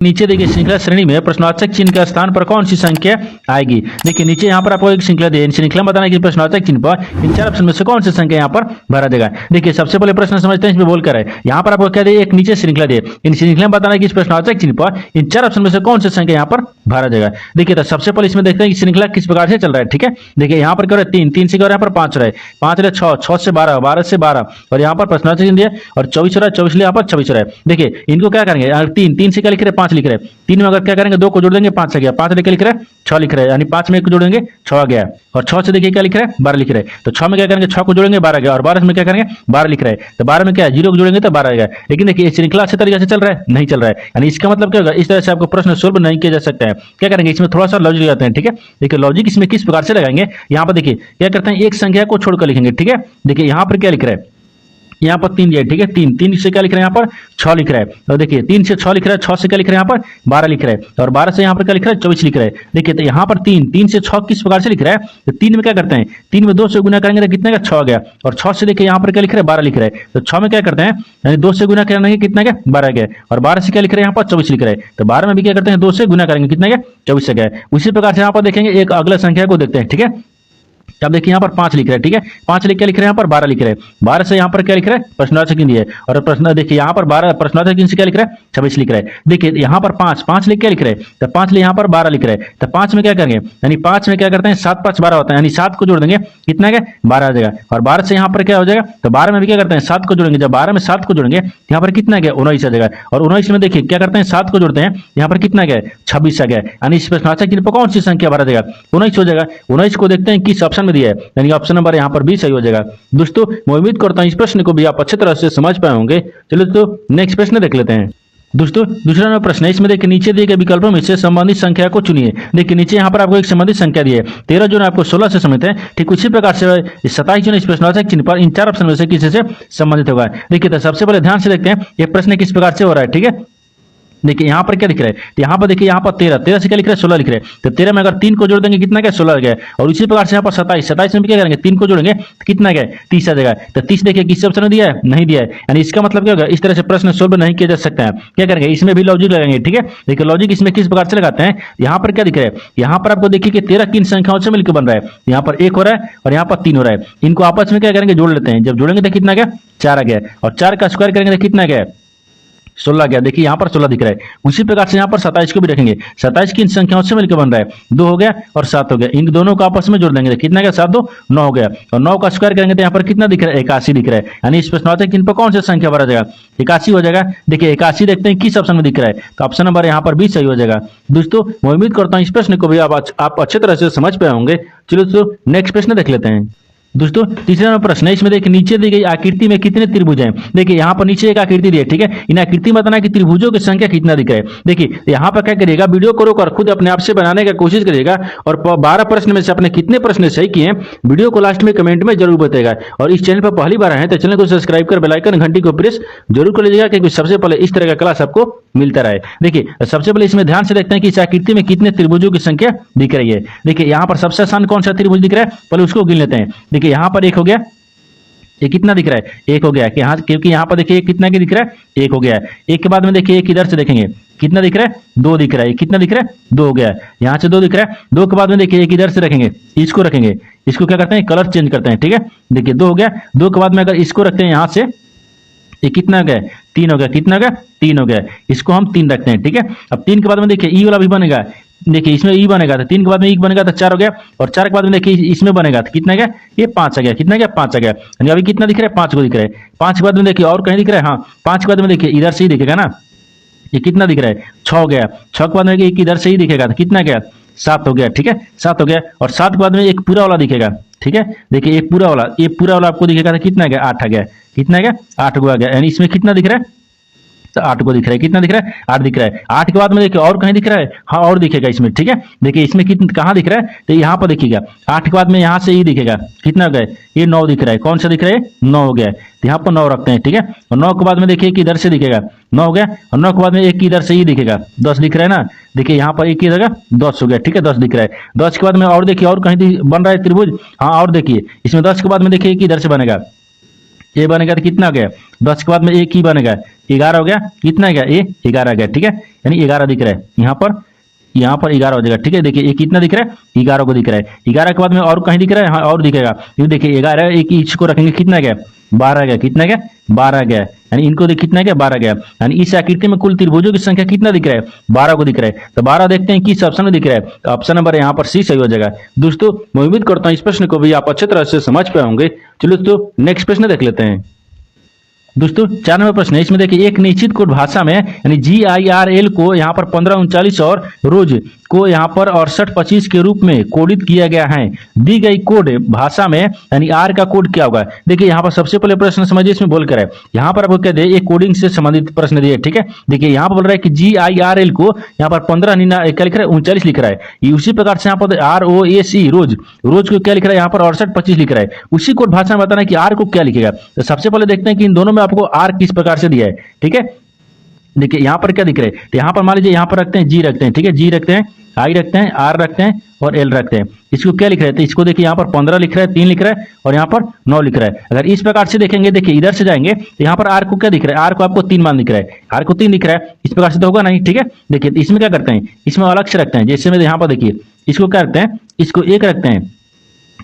नीचे देखिए श्रृंखला श्रेणी में प्रश्नवाचक चिन्ह के स्थान पर कौन सी संख्या आएगी। देखिए नीचे यहाँ पर आपको एक श्रृंखला दी है, श्रृंखला बताना कि प्रश्नवाचक चिन्ह पर इन चार ऑप्शन में से कौन सी संख्या यहाँ पर भरा देगा। देखिए सबसे पहले प्रश्न समझते हैं, इसमें बोलकर है यहाँ पर आपको क्या दिए, एक नीचे श्रृंखला दिए, इन श्रृंखला में बताना कि इस प्रश्नवाचक चिन्ह पर इन चार ऑप्शन में से कौन सी संख्या यहाँ पर भरा देगा। देखिए तो सबसे पहले इसमें देखते हैं कि श्रृंखला किस प्रकार से चल रहा है। ठीक है, देखिए यहाँ पर क्या हो रहा है, तीन, तीन से क्या हो रहा है, यहाँ पर पांच हो रहा है, पांच रहे छह, छह से बारह, बारह से बारह, और यहाँ पर प्रश्नवाचक चिन्ह दिया और 24 हो रहा है, 24 यहाँ पर 26 हो रहा है। देखिए इनको क्या करेंगे, तीन, तीन से क्या लिख रहे हैं, पांच लिख रहे हैं, तीन में अगर क्या करेंगे, दो को जोड़ देंगे, पांच आ गया, पांच लेके लिख रहे हैं, छह लिख रहे हैं, यानी पांच में एक को जोड़ेंगे, छह आ गया, और छह से देखिए क्या लिख रहे हैं, बारह लिख रहे हैं, तो छह में क्या करेंगे, छह को जोड़ेंगे, बारह गया, और बारह में क्या करेंगे, बारह लिख रहे हैं, तो बारह में क्या है, जीरो को जोड़ेंगे तो बारह आ गया। लेकिन देखिए श्रृंखला अच्छे तरीके से चल रहा है, नहीं चल रहा है, यानी इसका मतलब क्या होगा, इस तरह से आपको प्रश्न सोल्व नहीं किया जा सकता है। क्या करेंगे, इसमें थोड़ा सा लॉजिक लगाते हैं। ठीक है, देखिए लॉजिक इसमें किस प्रकार से लगाएंगे, यहाँ पर देखिए क्या करते हैं, एक संख्या को छोड़कर लिखेंगे। ठीक है, देखिए यहाँ पर क्या लिख रहा है, यहाँ पर तीन दिया है। ठीक है, तीन, तीन से क्या लिख रहे हैं, यहाँ पर छह लिख रहा है, तो देखिए तीन से छह लिख रहा है, छह से क्या लिख रहे हैं, यहाँ पर बारह लिख रहा है, और बारह से यहाँ पर क्या लिख रहा है, 24 लिख रहा है। देखिए तो यहाँ पर तीन, तीन से छह किस प्रकार से लिख रहा है, तो तीन में क्या करते हैं, तीन में दो से गुना करेंगे तो कितना का, छह आ गया, और छह से देखिए यहाँ पर क्या लिख रहा है, बारह लिख रहा है, तो छह में क्या करते हैं, यानी दो से गुना करेंगे कितना का, बारह गया, और बारह से क्या लिख रहे हैं, यहाँ पर 24 लिख रहा है, तो बारह में भी क्या करते हैं, दो से गुना करेंगे कितना का, 24 से गया। उसी प्रकार से यहाँ पर देखेंगे एक अगला संख्या को देखते हैं। ठीक है, अब देखिए यहाँ पर पांच लिख रहे हैं। ठीक है, पांच लिख क्या लिख रहे हैं, यहाँ पर बारह लिख रहे हैं, बारह से यहाँ पर क्या लिख रहे हैं, प्रश्नवाचक चिन्ह है, और प्रश्न देखिए यहाँ पर बारह प्रश्नवाचक चिन्ह से क्या लिख रहे हैं, 26 लिख रहे हैं। देखिए यहाँ पर पांच, पांच लिख क्या लिख रहे हैं, तो पांच लिख यहाँ पर बारह लिख रहे हैं, तो पांच में क्या करेंगे, यानी पांच में क्या करते हैं, सात पांच बारह होता है, यानी सात को जोड़ देंगे कितना का, बारह आ जाएगा, और बारह से यहाँ पर क्या हो जाएगा, तो बारह में भी क्या करते हैं, सात को जोड़ेंगे, जब बारह में सात को जोड़ेंगे यहाँ पर कितना गया, 19 आ जाएगा, और 19 में देखिए क्या करते हैं, सात को जोड़ते हैं, यहाँ पर कितना गया, 26 आ गया, यानी इस प्रश्नवाचक चिन्ह पर कौन सी संख्या भरा देगा, 19 हो जाएगा। 19 को देखते हैं किस ऑप्शन में दिया है, यानी ऑप्शन नंबर यहाँ पर 20 सही हो जाएगा। दोस्तों मैं उम्मीद करता हूँ इस प्रश्न को भी आप अच्छी तरह से समझ पाए होंगे। चलो तो नेक्स्ट प्रश्न देख लेते हैं। दोस्तों दूसरा नंबर प्रश्न है, इसमें देखिए नीचे दिए गए विकल्पों में से संबंधित संख्या को चुनिए। देखिए नीचे यहाँ पर आपको एक संबंधित संख्या दी है, 13 जो आपको 16 से संबंधित है, ठीक उसी प्रकार से 27 जो इस प्रश्नवाचक चिन्ह पर इन चार ऑप्शन में से किसी से संबंधित होगा। देखिए तो सबसे पहले ध्यान से देखते हैं ये प्रश्न किस प्रकार से हो रहा है। ठीक है, देखिए यहाँ पर क्या दिख रहा है, तो यहाँ पर देखिए यहाँ पर 13, 13 से क्या लिख रहा है, 16 लिख रहे हैं, तो 13 में अगर 3 को जोड़ देंगे कितना क्या, 16 आ गया, और इसी प्रकार से यहाँ पर 27, 27 में भी क्या करेंगे, 3 को जोड़ेंगे तो कितना क्या, 30 आ जाएगा। तो 30 देखिए किस ऑप्शन में दिया है, नहीं दिया है, यानी इसका मतलब क्या होगा, इस तरह से प्रश्न सोल्व नहीं किया जा सकता है। क्या करेंगे, इसमें भी लॉजिक लगाएंगे। ठीक है, देखिए लॉजिक इसमें किस प्रकार से लगाते हैं, यहाँ पर क्या दिख रहा है, यहाँ पर आपको देखिए कि 13 किन संख्याओं से मिलकर बन रहा है, यहाँ पर 1 हो रहा है और यहाँ पर 3 हो रहा है, इनको आपस में क्या करेंगे, जोड़ लेते हैं, जब जोड़ेंगे तो कितना गया, 4 आ गया, और 4 का स्क्वायर करेंगे तो कितना गया, 16 गया। देखिए यहाँ पर 16 दिख रहा है। उसी प्रकार से यहाँ पर 27 को भी रखेंगे, 27 की इन संख्याओं से मिलकर बन रहा है, 2 हो गया और 7 हो गया, इन दोनों को आपस में जोड़ देंगे तो कितना गया, 7 2 9 हो गया, और 9 का स्क्वायर करेंगे तो यहाँ पर कितना दिख रहा है, 81 दिख रहा है, यानी इस प्रश्नवाचक चिन्ह पर कौन सी संख्या भरा जाएगा, 81 हो जाएगा। देखिए 81 देखते हैं किस ऑप्शन में दिख रहा है, तो ऑप्शन नंबर यहाँ पर 20 सही हो जाएगा। दोस्तों मैं उम्मीद करता हूँ इस प्रश्न को भी आप अच्छे तरह से समझ पाए होंगे। चलो तो नेक्स्ट प्रश्न देख लेते हैं। दोस्तों तीसरा प्रश्न है, इसमें देखिए नीचे दी गई आकृति में कितने त्रिभुज हैं। देखिए यहाँ पर नीचे एक आकृति दी है। ठीक है, इन आकृति में बताना कि त्रिभुजों की संख्या कितना दिख रहा है। देखिए यहाँ पर क्या करिएगा, वीडियो को रोककर खुद अपने आप से बनाने की कोशिश करिएगा, और 12 प्रश्न में से अपने कितने प्रश्न सही किए हैं वीडियो को लास्ट में कमेंट में जरूर बताएगा। और इस चैनल पर पहली बार आए हैं तो चैनल को सब्सक्राइब कर बेल आइकन घंटी को प्रेस जरूर कर लीजिएगा, क्योंकि सबसे पहले इस तरह का क्लास आपको मिलता रहे। देखिए सबसे पहले इसमें ध्यान से देखते हैं कि इस आकृति में कितने त्रिभुजों की संख्या दिख रही है। देखिए यहाँ पर सबसे आसान कौन सा त्रिभुज दिख रहा है, पहले उसको गिन लेते हैं। देखिए यहाँ पर 1 हो गया, ये कितना दिख रहा है, 1 हो गया, कि हाँ क्योंकि यहाँ पर देखिए कितना की दिख रहा है, 1 हो गया है। एक के बाद में देखिए एक इधर से देखेंगे कितना दिख रहा है, 2 दिख रहा है, कितना दिख रहा है, 2 हो गया, यहाँ से 2 दिख रहा है। 2 के बाद में देखिए एक इधर से रखेंगे, इसको रखेंगे, इसको क्या करते हैं, कलर चेंज करते हैं। ठीक है, देखिए 2 हो गया। 2 के बाद में अगर इसको रखते हैं यहाँ से, ये कितना हो गया, 3 हो गया, कितना हो गया, 3 हो गया, इसको हम 3 रखते हैं। ठीक है, अब 3 के बाद में देखिए ई वाला भी बनेगा, देखिए इसमें ई बनेगा तो 3 के बाद में ई बनेगा तो 4 हो गया, और 4 के बाद में देखिए इसमें बनेगा तो कितना गया, ये 5 आ गया, कितना गया, 5 आ गया, यानी अभी कितना दिख रहा है, 5 को दिख रहा है। 5 के बाद में देखिए और कहीं दिख रहा है, हाँ 5 के बाद में देखिए इधर से ही दिखेगा ना, ये कितना दिख रहा है, 6 हो गया। 6 के बाद में एक इधर से ही दिखेगा तो कितना गया, 7 हो गया। ठीक है, 7 हो गया, और 7 के बाद में एक पूरा वाला दिखेगा। ठीक है, देखिए एक पूरा वाला, ये पूरा वाला आपको दिखेगा तो कितना गया, 8 आ गया, कितना गया, 8 को आ गया, यानी इसमें कितना दिख रहा है, तो 8 को दिख रहा है, कितना दिख रहा है, 8 दिख रहा है। 8 के बाद में देखिए और कहीं दिख रहा है, हाँ और दिखेगा इसमें। ठीक है, देखिए इसमें कितना कहाँ दिख रहा है, तो यहाँ पर देखिएगा 8 के बाद में यहाँ से ही दिखेगा, कितना हो गया, ये 9 दिख रहा है, कौन सा दिख रहा है, 9 हो गया, तो यहाँ पर 9 रखते हैं। ठीक है, और 9 के बाद में देखिए कि इधर से दिखेगा, 9 हो गया, और 9 के बाद में एक इधर से ही दिखेगा, 10 दिख रहा है ना, देखिए यहाँ पर एक इधर 10 हो गया। ठीक है, 10 दिख रहा है। 10 के बाद में और देखिए और कहीं बन रहा है त्रिभुज, हाँ और देखिए इसमें 10 के बाद में देखिए कि इधर से बनेगा, ए बनेगा तो कितना हो गया 10 के बाद में ए की बनेगा 11 हो गया, कितना हो गया ए 11 गया, ठीक है, यानी 11 दिख रहा है यहाँ पर 11 हो जाएगा, ठीक है। देखिए ये कितना दिख रहा है 11 को दिख रहा है, 11 के बाद में और कहीं दिख रहा है, हाँ और दिखेगा, ये देखिए 11 एक इसको रखेंगे कितना गया 12 गया, कितना गया 12 गया, यानी इनको देख कितना गया 12 गया, यानी इस आकृति में कुल त्रिभुजों की संख्या कितना दिख रहा है 12 को दिख रहा है। तो 12 देखते हैं किस ऑप्शन में दिख रहा है, तो ऑप्शन नंबर यहाँ पर सी सही हो जाएगा। दोस्तों मैं उम्मीद करता हूँ इस प्रश्न को भी आप अच्छे तरह से समझ पाए होंगे। चलो दोस्तों नेक्स्ट प्रश्न देख लेते हैं। दोस्तों 4 नंबर प्रश्न है, इसमें देखिए एक निश्चित कोड भाषा में यानी GIRL को यहाँ पर 1539 और रोज को यहाँ पर 6825 के रूप में कोडित किया गया है। दी गई कोड भाषा में यानी आर का कोड क्या होगा। देखिए यहाँ पर सबसे पहले प्रश्न समझिए, इसमें बोल कर है यहाँ पर आपको क्या दे एक कोडिंग से संबंधित प्रश्न दिए, ठीक है। देखिए यहाँ पर बोल रहा है कि GIRL को यहाँ पर 15 क्या लिख रहा है 39 लिख रहा है। उसी प्रकार से यहाँ पर ROSE रोज को क्या लिख रहा है यहाँ पर 6825 लिख रहा है। उसी कोड भाषा में बताना है कि आर को क्या लिखेगा। तो सबसे पहले देखते हैं कि इन दोनों में आपको आर किस प्रकार से दिया है, ठीक है। देखिए यहाँ पर क्या दिख रहा है, तो यहाँ पर मान लीजिए यहाँ पर रखते हैं जी रखते हैं, ठीक है, जी रखते हैं, आई रखते हैं, आर रखते हैं और एल रखते हैं। इसको क्या लिख रहे हैं, तो इसको देखिए यहाँ पर 15 लिख रहा है, 3 लिख रहा है और यहाँ पर 9 लिख रहा है। अगर इस प्रकार से देखेंगे, देखिए इधर से जाएंगे तो यहाँ पर आर को क्या दिख रहा है, आर को आपको 3 मान दिख रहा है, आर को 3 दिख रहा है, इस प्रकार से तो होगा नहीं, ठीक है। देखिए इसमें क्या करते हैं, इसमें अलग से रखते हैं, जैसे में यहाँ पर देखिए इसको क्या रखते हैं, इसको 1 रखते हैं,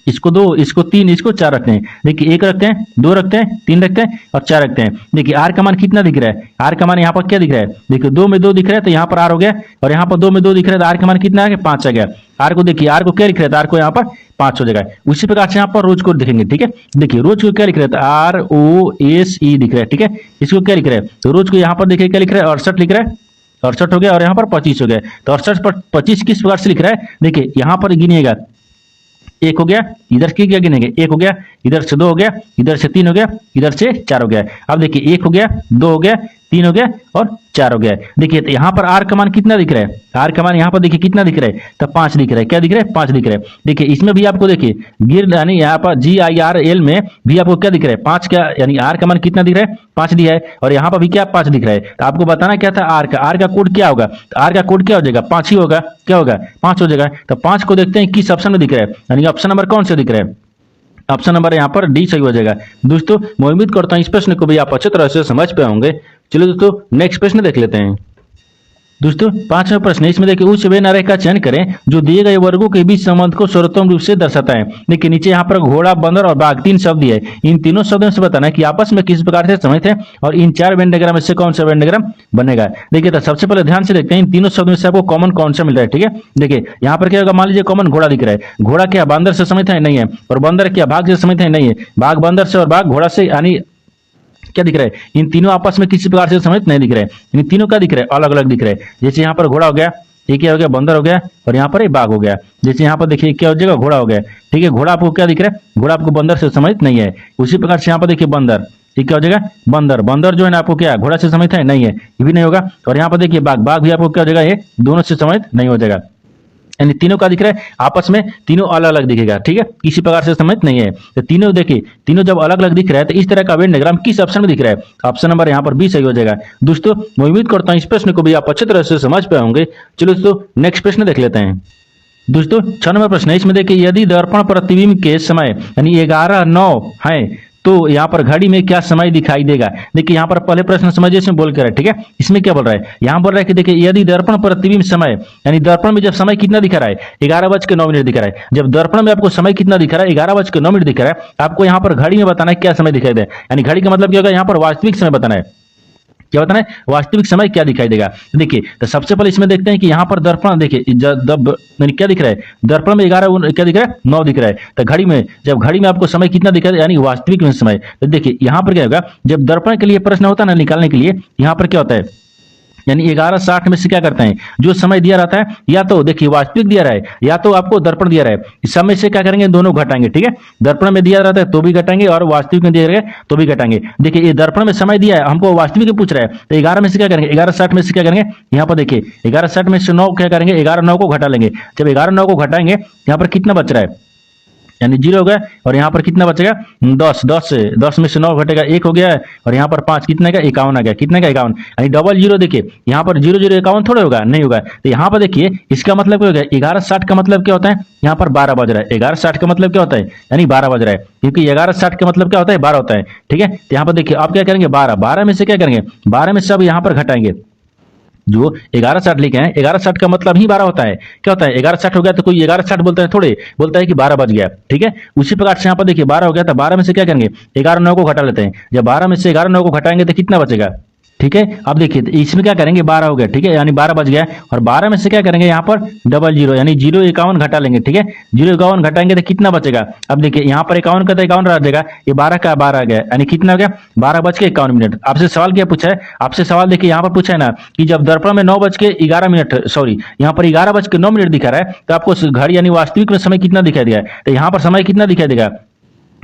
इसको 2, इसको 3, इसको 4 रखते हैं। देखिए 1 रखते हैं, 2 रखते हैं, 3 रखते हैं और 4 रखते हैं। देखिए आर का मान कितना दिख रहा है, आर का मान यहाँ पर क्या दिख रहा है, देखिए 2 में 2 दिख रहा है तो यहाँ पर आर हो गया, और यहाँ पर 2 में 2 दिख रहा है तो आर का मान कितना आ गया 5 आ गया। आर को देखिए, आर को क्या लिख रहा है, आर को यहाँ पर 5 हो जाएगा। उसी प्रकार से यहाँ पर रोज को देखेंगे, ठीक है। देखिए रोज को क्या लिख रहा है, ROSE दिख रहा है, ठीक है। इसको क्या लिख रहा है, तो रोज को यहाँ पर देखिए क्या लिख रहा है 68 लिख रहा है, 68 हो गया और यहाँ पर 25 हो गया। तो 68 पर 25 किस प्रकार से लिख रहा है, देखिए यहाँ पर गिनिएगा, 1 हो गया, इधर से क्या गिनेंगे 1 हो गया, इधर से 2 हो गया, इधर से 3 हो गया, इधर से 4 हो गया। अब देखिए 1 हो गया, 2 हो गया, 3 हो गया और 4 हो गया। देखिए तो यहाँ पर आर का मान कितना दिख रहा है, आर का मान यहाँ पर देखिए कितना दिख रहा है, तो 5 दिख रहा है, क्या दिख रहा है 5 दिख रहा है। देखिए इसमें भी आपको देखिए गिर यानी यहाँ पर GIRL में भी आपको क्या दिख रहा है 5 क्या, यानी आर का मान कितना दिख रहा है 5 दिया है, और यहाँ पर भी क्या 5 दिख रहा है। तो आपको बताना क्या था आर का कोड क्या होगा, तो आर का कोड क्या हो जाएगा 5 ही होगा, क्या होगा 5 हो जाएगा। तो 5 को देखते हैं किस ऑप्शन में दिख रहा है, यानी ऑप्शन नंबर कौन से दिख रहा है, ऑप्शन नंबर यहाँ पर डी सही हो जाएगा। दोस्तों मैं उम्मीद करता हूँ इस प्रश्न को भी आप अच्छे तरह से समझ पाए होंगे। चलो दोस्तों नेक्स्ट प्रश्न देख लेते हैं। दोस्तों 5वां प्रश्न है, इसमें देखिए उस वे नारे का चयन करें जो दिए गए वर्गों के बीच संबंध को सर्वोत्तम रूप से दर्शाता है। देखिए नीचे यहाँ पर घोड़ा, बंदर और बाघ 3 शब्द दिए, इन तीनों शब्दों से बताना है कि आपस में किस प्रकार से संबंधित है और इन 4 वेन डायग्राम में से कौन सा वेन डायग्राम बनेगा। देखिए तो सबसे पहले ध्यान से देखते हैं इन तीनों शब्दों में से आपको कॉमन कौन सा मिल रहा है, ठीक है। देखिए यहाँ पर क्या होगा, मान लीजिए कॉमन घोड़ा दिख रहा है, घोड़ा क्या बंदर से संबंधित है नहीं है, और बंदर क्या बाघ से संबंधित है नहीं है, बाघ बंदर से और बाघ घोड़ा से, यानी क्या दिख रहा है इन तीनों आपस में किसी प्रकार से संबंधित नहीं दिख रहा है, इन तीनों का दिख रहा है अलग अलग दिख रहा है। जैसे यहाँ पर घोड़ा हो गया, ये क्या हो गया बंदर हो गया, और यहाँ पर एक बाघ हो गया। जैसे यहाँ पर देखिए क्या हो जाएगा घोड़ा हो गया, ठीक है। घोड़ा आपको क्या दिख रहा है, घोड़ा आपको बंदर से संबंधित नहीं है। उसी प्रकार से यहाँ पर देखिए बंदर, ये क्या हो जाएगा बंदर, बंदर जो है ना आपको क्या घोड़ा से संबंधित है नहीं है, ये भी नहीं होगा। और यहाँ पर देखिए बाघ, बाघ भी आपको क्या हो जाएगा, ये दोनों से संबंधित नहीं हो जाएगा। यानी तीनों का दिख रहा है आपस में, तीनों अलग अलग दिखेगा, ठीक है, किसी प्रकार से संबंधित नहीं है। तो तीनों देखिए, तीनों जब अलग अलग दिख रहा है तो इस तरह का वेन डायग्राम किस ऑप्शन में दिख रहा है, ऑप्शन नंबर यहाँ पर बी सही हो जाएगा। दोस्तों मैं उम्मीद करता हूँ इस प्रश्न को भी आप अच्छे तरह से समझ पाए होंगे। चलो दोस्तों नेक्स्ट प्रश्न देख लेते हैं। दोस्तों 6 नंबर प्रश्न है, इसमें देखिए यदि दर्पण प्रतिबिंब के समय यानी 11:09 है तो यहाँ पर घड़ी में क्या समय दिखाई देगा। देखिए यहाँ पर पहले प्रश्न समझिए, इसमें बोल कर, ठीक है। इसमें क्या बोल रहा है, यहाँ बोल रहा है कि देखिए यदि दर्पण प्रतिबिंब समय यानी दर्पण में जब समय कितना दिखा रहा है 11:09 दिखा रहा है, जब दर्पण में आपको समय कितना दिखा रहा है 11:09 दिखा रहा है, आपको यहाँ पर घड़ी में बताना है क्या समय दिखाई दे, यानी घड़ी का मतलब क्या होगा, यहाँ पर वास्तविक समय बताना है, क्या बताना है वास्तविक समय क्या दिखाई देगा। देखिए तो सबसे पहले इसमें देखते हैं कि यहाँ पर दर्पण देखिए क्या दिख रहा है, दर्पण में 11 क्या दिख रहा है 9 दिख रहा है। तो घड़ी में जब घड़ी में आपको समय कितना दिखा यानी वास्तविक में समय, तो देखिए यहाँ पर क्या होगा, जब दर्पण के लिए प्रश्न होता है ना निकालने के लिए, यहाँ पर क्या होता है यानी 11:60 में से क्या करते हैं जो समय दिया रहता है, या तो देखिए वास्तविक दिया रहा है या तो आपको दर्पण दिया रहा है, इस समय से क्या करेंगे दोनों घटाएंगे, ठीक है। दर्पण में दिया रहता है तो भी घटाएंगे और वास्तविक में दिया रहेगा तो भी घटाएंगे। देखिए ये दर्पण में समय दिया है, हमको वास्तविक में पूछ रहा है, तो 11 में से क्या करेंगे 11:60 में से क्या करेंगे, यहाँ पर देखिए 11:60 में से 9 क्या करेंगे 11:09 को घटा लेंगे। जब 11:09 को घटाएंगे यहाँ पर कितना बच रहा है, यानी 0 हो गया। और यहाँ पर कितना बचेगा 10, 10 में से 9 घटेगा 1 हो गया है। और यहाँ पर 5 कितने का 51 आ गया, कितने का 51, यानी डबल 0। देखिए यहाँ पर 0 0 51 थोड़े होगा, नहीं होगा। तो यहाँ पर देखिए इसका मतलब क्या हो गया, 11:60 का मतलब क्या होता है, यहाँ पर 12 बज रहा है। 11:60 का मतलब क्या होता है, यानी 12 बज रहा है, क्योंकि 11:60 का मतलब क्या होता है 12 होता है। ठीक है, तो यहाँ पर देखिए आप क्या करेंगे 12 में से क्या करेंगे, 12 में से अब यहाँ पर घटाएंगे। जो 11:60 लिखे हैं, 11:60 का मतलब ही 12 होता है। क्या होता है 11:60 हो गया तो कोई 11:60 बोलता है थोड़े, बोलता है कि 12 बज गया। ठीक है, उसी प्रकार से यहाँ पर देखिए 12 हो गया तो 12 में से क्या करेंगे 11 9 को घटा लेते हैं। जब 12 में से 11 9 को घटाएंगे तो कितना बचेगा। ठीक है, अब देखिए तो इसमें क्या करेंगे 12 हो गया। ठीक है, यानी 12 बच गया। और 12 में से क्या करेंगे यहाँ पर डबल 0 यानी 0 51 घटा लेंगे। ठीक है, 0 51 घटाएंगे तो कितना बचेगा। अब देखिए यहाँ पर 51 का तो 51 रह जाएगा, ये 12 का 12 आ गया, यानी कितना हो गया 12:51। आपसे सवाल क्या पूछा है, आपसे सवाल देखिए यहाँ पर पूछा है ना कि जब दर्पण में 9:11, सॉरी यहाँ पर 11:09 दिखा रहा है तो आपको घर यानी वास्तविक में समय कितना दिखाई दिया है। तो यहाँ पर समय कितना दिखाई देगा,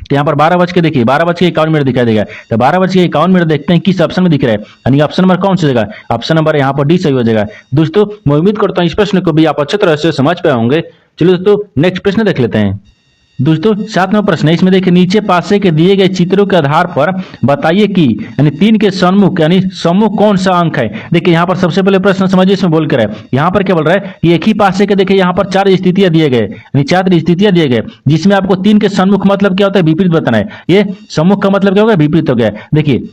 तो यहाँ पर 12 बज के देखिए 12:51 दिखाई देगा। तो 12:51 देखते हैं किस ऑप्शन में दिख रहा है, यानी ऑप्शन नंबर कौन सी जगह, ऑप्शन नंबर यहाँ पर डी सही हो जाएगा। दोस्तों मैं उम्मीद करता हूँ इस प्रश्न को भी आप अच्छी तरह से समझ पाए होंगे। चलिए दोस्तों नेक्स्ट प्रश्न देख लेते हैं। दोस्तों 7वां प्रश्न है, इसमें देखिए नीचे पासे के दिए गए चित्रों के आधार पर बताइए कि यानी 3 के सम्मुख यानी सम्मुख कौन सा अंक है। देखिए यहाँ पर सबसे पहले प्रश्न समझिए इसमें बोल कर है, यहाँ पर क्या बोल रहा है कि एक ही पासे के देखिए यहाँ पर 4 स्थितियां दिए गए, यानी 4 स्थितियां दिए गए जिसमें आपको 3 के सम्मुख मतलब क्या होता है विपरीत बताना है। ये सम्मुख का मतलब क्या होगा विपरीत हो गया। देखिए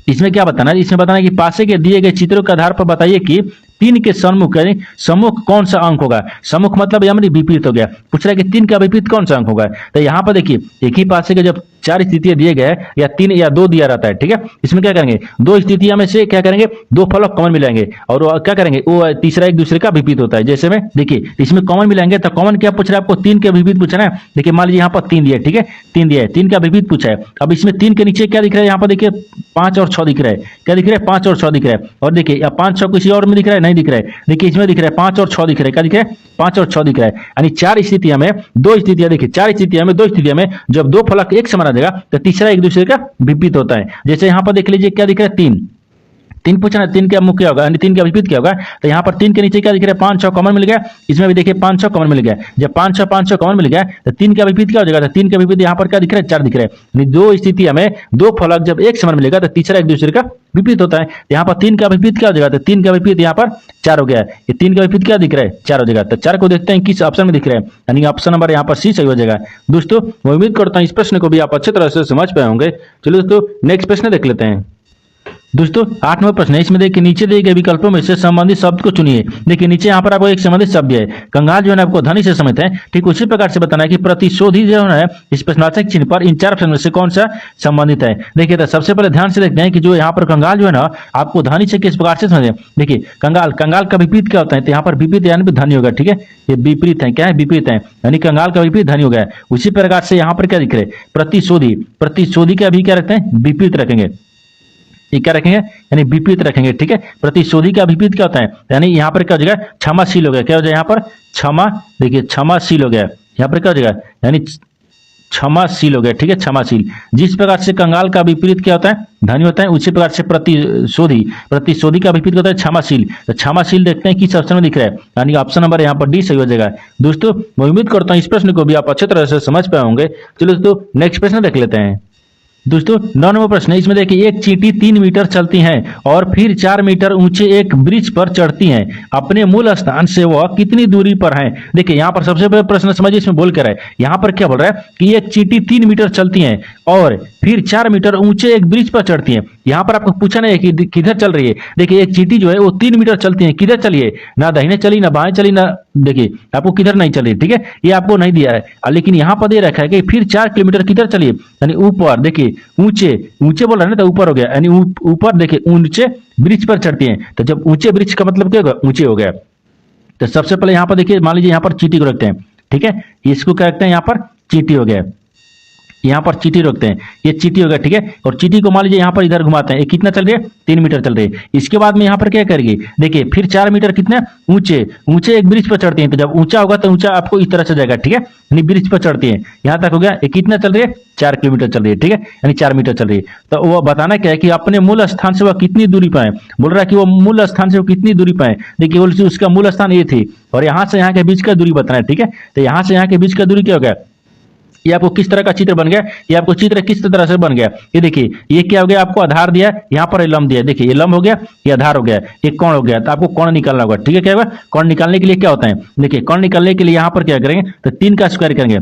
इसमें क्या बताना है, इसमें बताना है कि पासे के दिए गए चित्रों के आधार पर बताइए कि 3 के सम्मुख यानी सम्मुख कौन सा अंक होगा। सम्मुख मतलब यानी विपरीत हो गया, पूछ रहा है कि 3 का विपरीत कौन सा अंक होगा। तो यहाँ पर देखिए एक ही पासे के जब 4 स्थितियां दिए गए या 3 या 2 दिया रहता है। ठीक है, इसमें क्या करेंगे 2 स्थितियां में से क्या करेंगे 2 फलक कॉमन मिलाएंगे और क्या करेंगे वो तीसरा एक दूसरे का विपरीत होता है। जैसे में देखिए इसमें कॉमन मिलाएंगे तो कॉमन क्या पूछ रहा है आपको 3 के विपरीत पूछना है। देखिए मान लीजिए यहाँ पर 3 दिया है, ठीक है 3 दिया है, 3 का विपरीत पूछा है। अब इसमें 3 के नीचे क्या दिख रहा है, यहाँ पर देखिए 5 और 6 दिख रहा है। क्या दिख रहा है 5 और 6 दिख रहा है। और देखिए अब 5 6 किसी और में दिख रहा है, नहीं दिख रहा है। देखिए इसमें दिख रहा है 5 और 6 दिख रहा है। क्या दिख रहा है 5 और 6 दिख रहा है, यानी 4 स्थितियां में 2 स्थितियां, देखिए 4 स्थितियां में 2 स्थितियां में जब 2 फलक एक समान आ जाएगा तो तीसरा एक दूसरे का विपरीत होता है। जैसे यहाँ पर देख लीजिए क्या दिख रहा है 3 पूछना है, 3 का मुख्य क्या होगा यानी 3 का विपरीत क्या होगा। तो यहाँ पर 3 के नीचे क्या दिख रहा है 5 6 कॉमन मिल गया। इसमें भी देखिए 5 6 कॉमन मिल गया। जब 5 6 कॉमन मिल गया तो 3 का विपरीत क्या हो जाएगा, तो 3 का विपरीत यहाँ पर क्या दिख रहा है 4 दिख रहा है। यानी 2 स्थितियां में 2 फलक जब एक समान मिलेगा तो तीसरा एक दूसरे का विपरीत होता है। यहाँ पर 3 का विपरीत क्या हो जाएगा, तो 3 का विपरीत यहाँ पर 4 हो गया है। ये 3 का विपरीत क्या दिख रहा है 4 हो जाएगा। तो 4 को देखते हैं किस ऑप्शन में दिख रहा है, यानी ऑप्शन नंबर यहाँ पर सी सही हो जाएगा। दोस्तों मैं उम्मीद करता हूँ इस प्रश्न को भी आप अच्छी तरह से समझ पाए होंगे। चलिए दोस्तों नेक्स्ट प्रश्न देख लेते हैं। दोस्तों 8वां प्रश्न है, इसमें देखिए नीचे दिए गए विकल्पों में से संबंधित शब्द को चुनिए। देखिए नीचे यहाँ पर आपको एक संबंधित शब्द है, कंगाल जो है आपको ध्वनि से समित है। ठीक उसी प्रकार से बताना है कि प्रतिशोधी जो है इस प्रश्नार्थक चिन्ह पर इन 4 ऑप्शन में से कौन सा संबंधित है। देखिए तो सबसे पहले ध्यान से देखते हैं कि जो यहाँ पर कंगाल जो है ना आपको ध्वनि से किस प्रकार से समझे। देखिए कंगाल का विपरीत क्या होता है, तो यहाँ पर विपरीत यानी ध्वनि होगा। ठीक है, ये विपरीत है, क्या है विपरीत है, यानी कंगाल का विपरीत ध्वनि हो गया। उसी प्रकार से यहाँ पर क्या दिख रहे प्रतिशोधी का भी क्या रखते हैं विपरीत रखेंगे। ये क्या रखेंगे यानी विपरीत रखेंगे। ठीक है, प्रतिशोधी का विपरीत क्या होता है, यानी यहाँ पर क्या हो जाएगा क्षमाशील हो गया। क्या हो जाएगा यहाँ पर क्षमा, देखिए क्षमाशील हो गया। यहाँ पर क्या हो जाएगा यानी क्षमाशील हो गया। ठीक है, क्षमाशील। जिस प्रकार से कंगाल का विपरीत क्या होता है ध्वनि होता है, उसी प्रकार से प्रतिशोधी का विपरीत होता है क्षमाशील। तो क्षमाशील देखते हैं किस ऑप्शन में दिख रहा है, यानी ऑप्शन नंबर यहाँ पर डी सही हो जाएगा। दोस्तों मैं उम्मीद करता हूँ इस प्रश्न को भी आप अच्छे तरह से समझ पाए होंगे। चलो दोस्तों नेक्स्ट प्रश्न देख लेते हैं। दोस्तों 9वां प्रश्न है, इसमें देखिए एक चींटी 3 मीटर चलती है और फिर 4 मीटर ऊंचे एक ब्रिज पर चढ़ती है, अपने मूल स्थान से वह कितनी दूरी पर है। देखिए यहाँ पर सबसे पहले प्रश्न समझिए इसमें बोल कर है, यहाँ पर क्या बोल रहा है कि एक चींटी 3 मीटर चलती है और फिर 4 मीटर ऊंचे एक ब्रिज पर चढ़ती है। यहाँ पर आपको पूछा नहीं है कि किधर चल रही है। देखिए एक चींटी जो है वो 3 मीटर चलती है, किधर चलिए ना दाहिने चली ना बाएं चली, ना देखिए आपको किधर नहीं चली। ठीक है, ये आपको नहीं दिया है, लेकिन यहाँ पर दे रखा है कि फिर 4 किलोमीटर किधर चलिए, यानी ऊपर। देखिए ऊंचे बोल रहा है ना, तो ऊपर हो गया, यानी ऊपर देखिए ऊंचे ब्रिज पर चढ़ती हैं। तो जब ऊंचे ब्रिज का मतलब क्या होगा ऊंचे हो गया। तो सबसे पहले यहाँ पर देखिए मान लीजिए यहाँ पर चींटी को रखते हैं। ठीक है, इसको क्या रखते हैं यहाँ पर चींटी हो गया, यहाँ पर चींटी रखते हैं, ये चींटी हो गया। ठीक है, और चींटी को मान लीजिए यहाँ पर इधर घुमाते हैं, ये कितना चल रही है 3 मीटर चल रही है। इसके बाद में यहाँ पर क्या करेगी, देखिए फिर 4 मीटर कितने ऊंचे एक ब्रिज पर चढ़ती हैं। तो जब ऊंचा होगा तो ऊंचा आपको इस तरह से जाएगा। ठीक है, यानी ब्रिज पर चढ़ती है, यहाँ तक हो गया। ये कितना चल रही है 4 किलोमीटर चल रही है। ठीक है, यानी 4 मीटर चल रही है। तो वो बताना क्या है कि अपने मूल स्थान से वह कितनी दूरी पर है। बोल रहा है कि वो मूल स्थान से वो कितनी दूरी पर है। देखिए उसका मूल स्थान ये थी और यहाँ से यहाँ के बीच का दूरी बताना है। ठीक है, तो यहाँ से यहाँ के बीच का दूरी क्या हो गया ये आपको किस तरह का चित्र बन गया, ये आपको चित्र किस तरह से बन गया। ये देखिए ये क्या हो गया, आपको आधार दिया, यहाँ पर लंब दिया, देखिए ये लंब हो गया, ये आधार हो गया, एक कोण हो गया। तो आपको कोण निकालना होगा, ठीक है। क्या होगा, कोण निकालने के लिए क्या होता है, देखिए कोण निकालने के लिए यहाँ पर क्या करेंगे, तो 3 का स्क्वायर करेंगे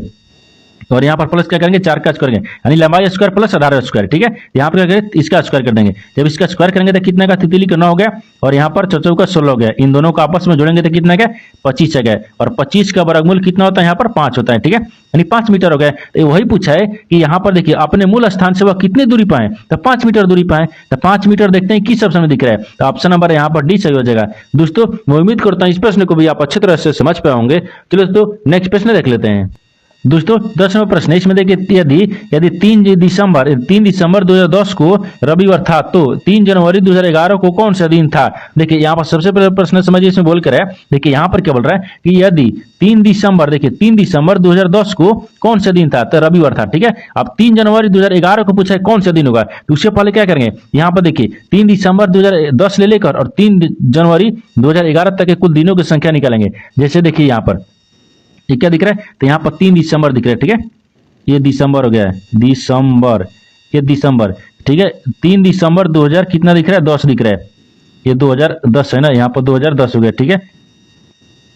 और यहाँ पर प्लस क्या करेंगे, 4 का स्क्वायर करेंगे, यानी लंबाई स्क्वायर प्लस आधार स्क्वायर, ठीक है। यहाँ पर क्या करेंगे, इसका स्क्वायर कर देंगे। जब इसका स्क्वायर करेंगे तो कितना का, तितली का 9 हो गया और यहाँ पर चौचौ का 16 हो गया। इन दोनों को आपस में जोड़ेंगे तो कितना का 25 आ गया और 25 का वर्गमूल कितना होता है, यहाँ पर 5 होता है, ठीक है, यानी 5 मीटर हो गया। तो वही पूछा है कि यहाँ पर देखिए अपने मूल स्थान से वह कितनी दूरी पाए, तो 5 मीटर दूरी पाए। तो 5 मीटर देखते हैं किस ऑप्शन में दिख रहा है, तो ऑप्शन नंबर यहाँ पर डी सही हो जाएगा। दोस्तों मैं उम्मीद करता हूँ इस प्रश्न को भी आप अच्छी तरह से समझ पाए होंगे। चलो दोस्तों नेक्स्ट प्रश्न देख लेते हैं। दोस्तों 10वां प्रश्न है, इसमें देखिए यदि 3 दिसंबर 2010 को रविवार था तो 3 जनवरी 2011 को कौन सा दिन था। देखिए यहाँ पर सबसे पहले प्रश्न समझिए, इसमें बोल कर है, देखिए यहाँ पर क्या बोल रहा है कि यदि 3 दिसंबर 2010 को कौन सा दिन था, तो रविवार था, ठीक है। अब 3 जनवरी 2011 को पूछा है कौन सा दिन होगा, तो उससे पहले क्या करेंगे, यहाँ पर देखिए 3 दिसंबर 2010 ले लेकर और 3 जनवरी 2011 तक के कुल दिनों की संख्या निकालेंगे। जैसे देखिए यहाँ पर ये क्या दिख रहा है, तो यहाँ पर 3 दिसंबर दिख रहा है, ठीक है, ये दिसंबर हो गया है, दिसंबर, ये दिसंबर, ठीक है। 3 दिसंबर 2000 कितना दिख रहा है, 10 दिख रहा है, ये 2010 है ना, यहाँ पर 2010 हो गया, ठीक है,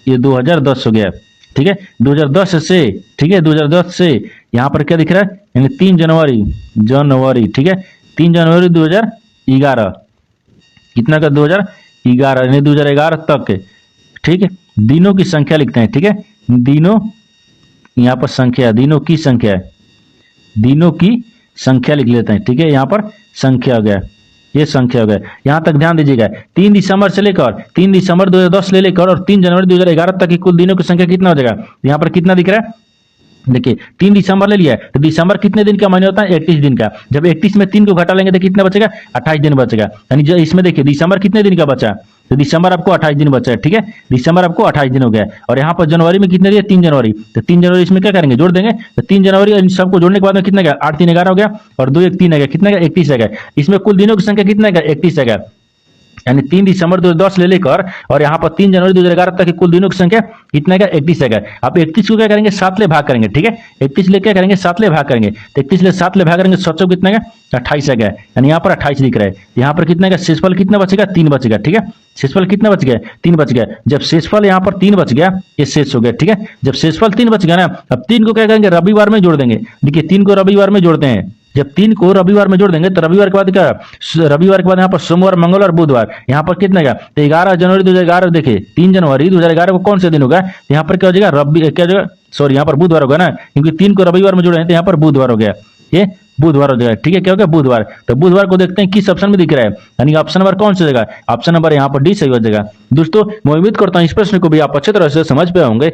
ये 2010 हो गया, ठीक है। 2010 से, ठीक है, 2010 से यहाँ पर क्या दिख रहा है, यानी 3 जनवरी, ठीक है, 3 जनवरी 2011 कितना का 2011, यानी 2011 तक, ठीक है। दिनों की संख्या लिखते हैं, ठीक है, दिनों, यहाँ पर संख्या, दिनों की संख्या है, दिनों की संख्या लिख लेते हैं, ठीक है। यहाँ पर संख्या हो गया, ये संख्या हो गया। यहाँ तक ध्यान दीजिएगा, 3 दिसंबर से लेकर 3 दिसंबर 2010 ले लेकर और 3 जनवरी 2011 तक की कुल दिनों की संख्या कितना हो जाएगा, यहाँ पर कितना दिख रहा है, देखिए 3 दिसंबर ले लिया है, तो दिसंबर कितने दिन का महीना होता है, 31 दिन का। जब 31 में 3 को घटा लेंगे तो कितना बचेगा, 28 दिन बचेगा। यानी जो इसमें देखिए दिसंबर कितने दिन का बचा, तो दिसंबर आपको 28 दिन बचा है, ठीक है, दिसंबर आपको 28 दिन हो गया। और यहाँ पर जनवरी में कितने दिए, 3 जनवरी, तो 3 जनवरी इसमें क्या करेंगे, जोड़ देंगे। तो 3 जनवरी इन सबको जोड़ने के बाद में कितना गया, 8 3 11 हो गया और 2 1 3 आ गया, कितना गया, 31 आ गया। इसमें कुल दिनों की संख्या कितना गया, 31 आ गया। यानी 3 दिसंबर 2010 ले लेकर और यहाँ पर 3 जनवरी 2011 तक की कुल दिनों की संख्या कितना का, 31 है। आप 31 को क्या करेंगे, 7 ले भाग करेंगे, ठीक है, 31 ले क्या करेंगे, 7 ले भाग करेंगे, तो 31 ले 7 ले भाग करेंगे, 7 कितना का 28 है, यानी यहाँ पर 28 दिख रहा है। यहाँ पर कितना का शेषफल कितना बचेगा, 3 बचेगा, ठीक है, शेषफल कितना बच गया, 3 बच गया। जब शेषफल यहाँ पर 3 बच गया, ये शेष हो गया, ठीक है। जब शेषफल 3 बच गया ना, अब 3 को क्या करेंगे, रविवार में जोड़ देंगे। देखिए 3 को रविवार में जोड़ते हैं, जब 3 को रविवार में जोड़ देंगे तो रविवार के बाद क्या, रविवार के बाद यहाँ पर सोमवार, मंगलवार, बुधवार, यहाँ पर कितना गया, तो 11 जनवरी 2011, देखिए 3 जनवरी 2011 को कौन से दिन होगा, यहाँ पर क्या हो जाएगा, क्या हो जाएगा, सॉरी यहाँ पर बुधवार होगा ना, क्योंकि 3 को रविवार में जोड़े हैं तो यहाँ पर बुधवार हो गया, ये बुधवार हो जाएगा, ठीक है। क्या हो गया, बुधवार। तो बुधवार को देखते हैं किस ऑप्शन में दिख रहा है, यानी ऑप्शन नंबर कौन सा जगह, ऑप्शन नंबर यहाँ पर डी सही हो जाएगा। दोस्तों मैं उम्मीद करता हूँ इस प्रश्न को भी आप अच्छी तरह से समझ पाए होंगे।